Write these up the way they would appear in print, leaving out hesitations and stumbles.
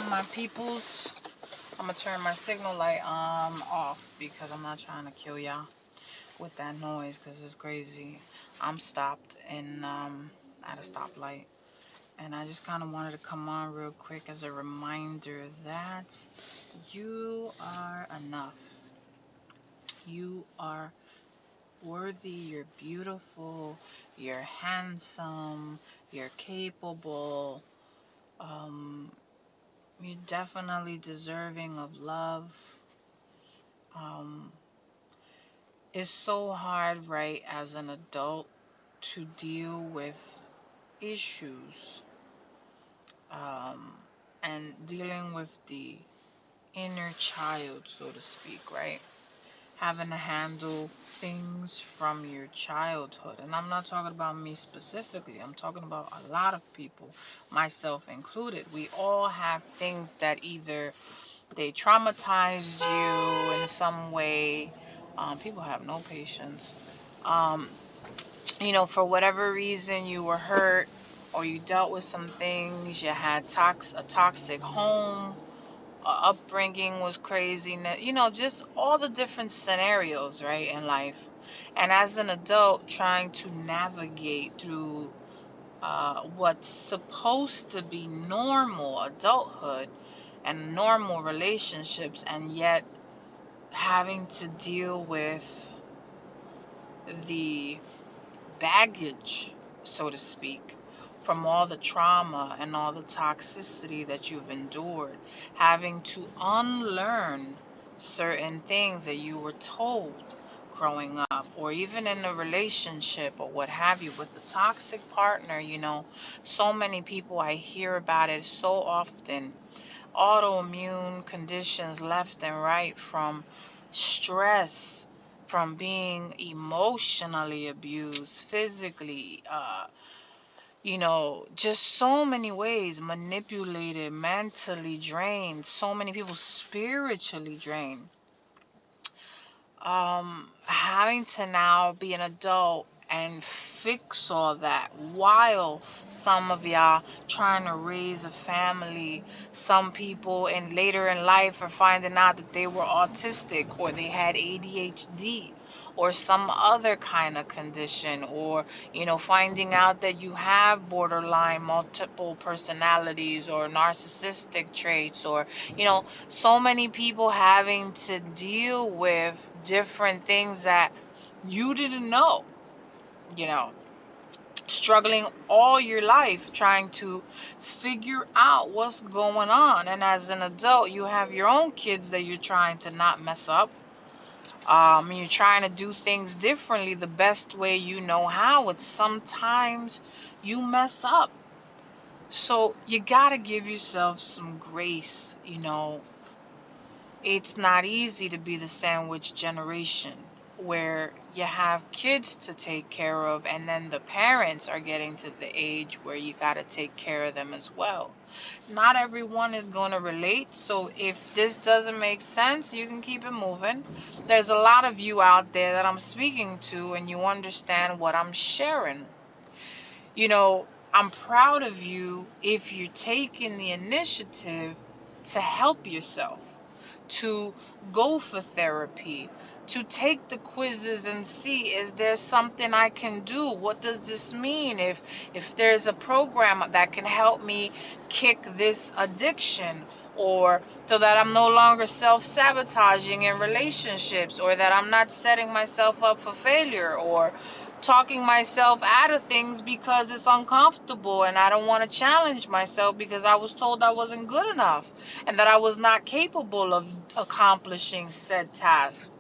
my peoples. I'm gonna turn my signal light off because I'm not trying to kill y'all with that noise because it's crazy. I'm stopped in at a stoplight, and I just kind of wanted to come on real quick as a reminder that you are enough. You are worthy, you're beautiful, you're handsome, you're capable. You're definitely deserving of love. It's so hard, right, as an adult to deal with issues and dealing with the inner child, so to speak, right? Having to handle things from your childhood. And I'm not talking about me specifically. I'm talking about a lot of people, myself included. We all have things that either they traumatized you in some way. People have no patience. For whatever reason you were hurt or you dealt with some things, you had a toxic home, upbringing was crazy, just all the different scenarios, right, in life. And as an adult, trying to navigate through what's supposed to be normal adulthood and normal relationships, and yet having to deal with the baggage, so to speak, from all the trauma and all the toxicity that you've endured, having to unlearn certain things that you were told growing up, or even in a relationship or what have you with the toxic partner. So many people, I hear about it so often, autoimmune conditions left and right, from stress, from being emotionally abused, physically, just so many ways, manipulated, mentally drained, so many people spiritually drained. Having to now be an adult and fix all that while some of y'all trying to raise a family. Some people later in life are finding out that they were autistic, or they had ADHD or some other kind of condition, or finding out that you have borderline multiple personalities or narcissistic traits, or so many people having to deal with different things that you didn't know, you know, struggling all your life trying to figure out what's going on. And as an adult, you have your own kids that you're trying to not mess up. You're trying to do things differently the best way you know how. It's sometimes you mess up. So you gotta give yourself some grace. It's not easy to be the sandwich generation where you have kids to take care of, and then the parents are getting to the age where you got to take care of them as well. Not everyone is going to relate, so if this doesn't make sense, you can keep it moving. There's a lot of you out there that I'm speaking to, and you understand what I'm sharing. I'm proud of you if you're taking the initiative to help yourself, to go for therapy, to take the quizzes and see, is there something I can do? What does this mean? If there's a program that can help me kick this addiction, or so that I'm no longer self-sabotaging in relationships, or that I'm not setting myself up for failure, or talking myself out of things because it's uncomfortable and I don't want to challenge myself because I was told I wasn't good enough and that I was not capable of accomplishing said task.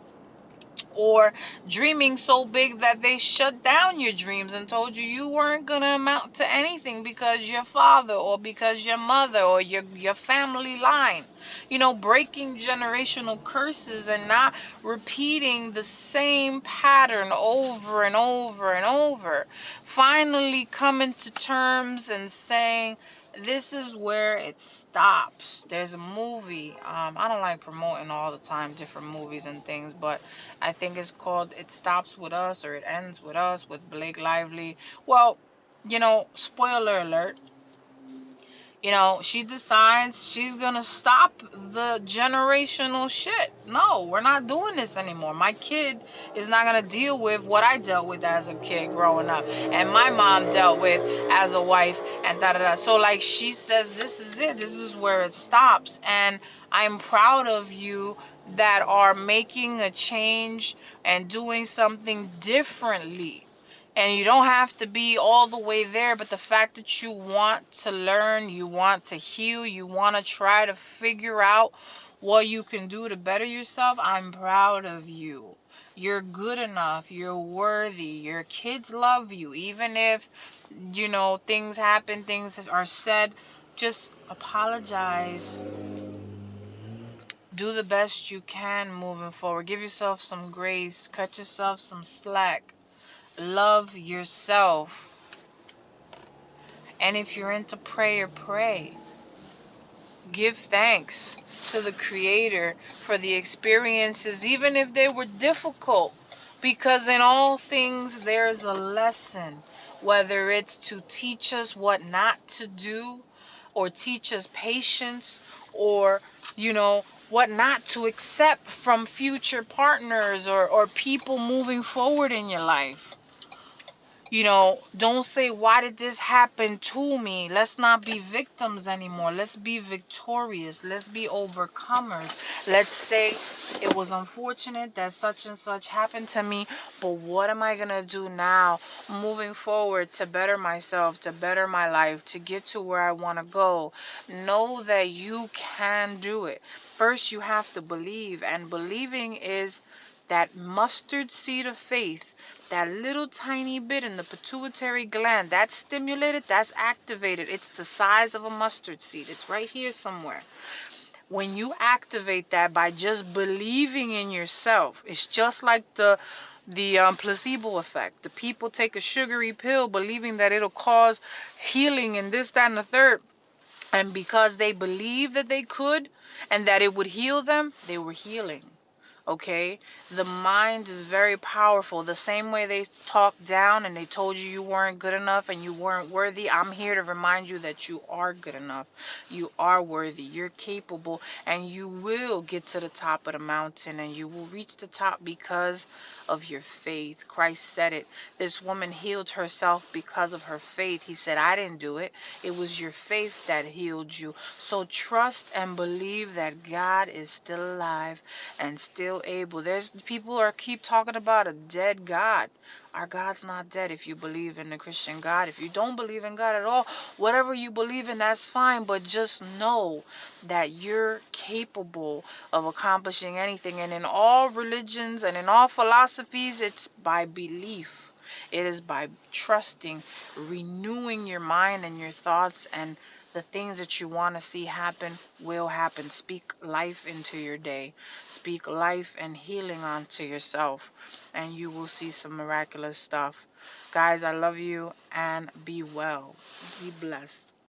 Or dreaming so big that they shut down your dreams and told you weren't going to amount to anything because your father, or because your mother, or your family line. Breaking generational curses and not repeating the same pattern over and over and over. Finally coming to terms and saying, this is where it stops. There's a movie. I don't like promoting all the time different movies and things, but I think it's called It Stops With Us, or It Ends With Us, with Blake Lively. Well, spoiler alert. You know, she decides she's gonna stop the generational shit. No, we're not doing this anymore. My kid is not gonna deal with what I dealt with as a kid growing up, and my mom dealt with as a wife, and da da da. So like she says, this is it. This is where it stops. And I'm proud of you that are making a change and doing something differently. And you don't have to be all the way there, but the fact that you want to learn, you want to heal, you want to try to figure out what you can do to better yourself, I'm proud of you. You're good enough. You're worthy. Your kids love you. Even if, you know, things happen, things are said, just apologize. Do the best you can moving forward. Give yourself some grace. Cut yourself some slack. Love yourself. And if you're into prayer, pray. Give thanks to the Creator for the experiences, even if they were difficult. Because in all things, there's a lesson. Whether it's to teach us what not to do, or teach us patience, or, you know, what not to accept from future partners or people moving forward in your life. You know, don't say, why did this happen to me? Let's not be victims anymore. Let's be victorious. Let's be overcomers. Let's say it was unfortunate that such and such happened to me, but what am I going to do now moving forward to better myself, to better my life, to get to where I want to go? Know that you can do it. First, you have to believe, and believing is that mustard seed of faith, that little tiny bit in the pituitary gland, that's stimulated, that's activated. It's the size of a mustard seed. It's right here somewhere. When you activate that by just believing in yourself, it's just like the placebo effect. The people take a sugary pill believing that it'll cause healing and this, that, and the third. And because they believed that they could and that it would heal them, they were healing. Okay, the mind is very powerful. The same way they talked down and they told you weren't good enough and you weren't worthy, I'm here to remind you that you are good enough. You are worthy. You're capable, and you will get to the top of the mountain, and you will reach the top because of your faith. Christ said it. This woman healed herself because of her faith. He said, I didn't do it. It was your faith that healed you. So trust and believe that God is still alive and still able. There's people are keep talking about a dead God. Our God's not dead if you believe in the Christian God. If you don't believe in God at all, whatever you believe in, that's fine. But just know that you're capable of accomplishing anything. And in all religions and in all philosophies, it's by belief. It is by trusting, renewing your mind and your thoughts, and the things that you want to see happen will happen. Speak life into your day. Speak life and healing onto yourself, and you will see some miraculous stuff. Guys, I love you, and be well. Be blessed.